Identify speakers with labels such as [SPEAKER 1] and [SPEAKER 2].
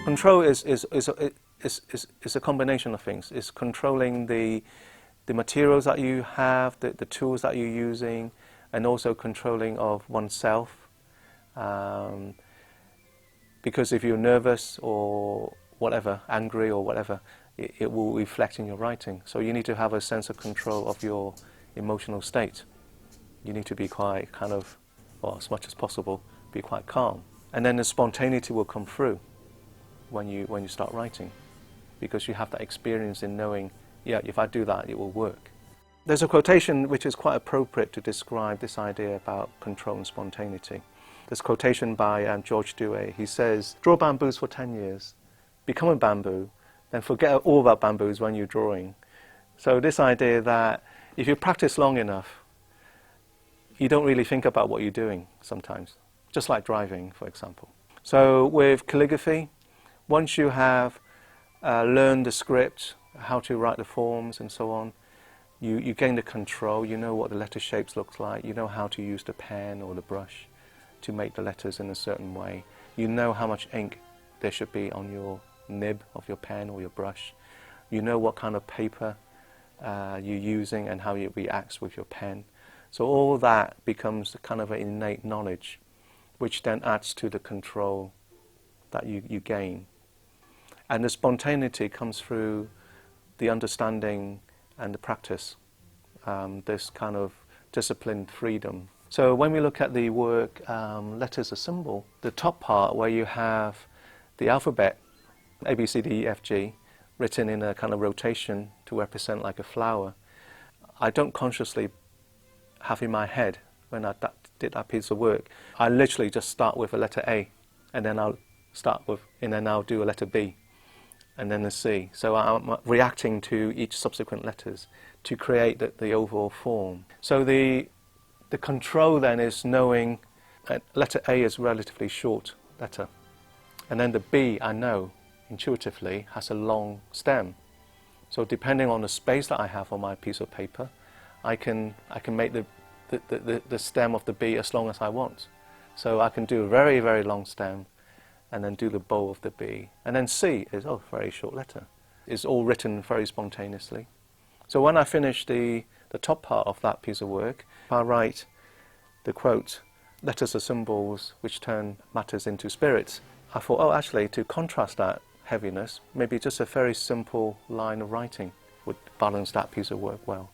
[SPEAKER 1] Control is a combination of things. It's controlling the materials that you have, the tools that you're using, and also controlling of oneself. Because if you're nervous or whatever, angry or whatever, it will reflect in your writing. So you need to have a sense of control of your emotional state. You need to be quite kind of, or as much as possible, be quite calm. And then the spontaneity will come through when you start writing, because you have that experience in knowing, yeah, if I do that, it will work. There's a quotation which is quite appropriate to describe this idea about control and spontaneity. This quotation by George Dewey. He says, draw bamboos for 10 years, become a bamboo, then forget all about bamboos when you're drawing. So this idea that if you practice long enough, you don't really think about what you're doing sometimes, just like driving, for example. So with calligraphy, once you have learned the script, how to write the forms and so on, you gain the control, you know what the letter shapes look like, you know how to use the pen or the brush to make the letters in a certain way. You know how much ink there should be on your nib of your pen or your brush. You know what kind of paper you're using and how it reacts with your pen. So all that becomes kind of an innate knowledge, which then adds to the control that you gain. And the spontaneity comes through the understanding and the practice, this kind of disciplined freedom. So when we look at the work, letters a symbol, the top part where you have the alphabet, A, B, C, D, E, F, G, written in a kind of rotation to represent like a flower, I don't consciously have in my head when I did that piece of work. I literally just start with a letter A, and then I'll do a letter B, and then a C. So I'm reacting to each subsequent letters to create the overall form. So the control then is knowing that letter A is a relatively short letter, and then the B, I know intuitively, has a long stem. So depending on the space that I have on my piece of paper, I can make the stem of the B as long as I want. So I can do a very, very long stem and then do the bow of the B. And then C is, oh, very short letter. It's all written very spontaneously. So when I finish the top part of that piece of work, I write the quote, letters are symbols which turn matters into spirits. I thought, oh, actually, to contrast that heaviness, maybe just a very simple line of writing would balance that piece of work well.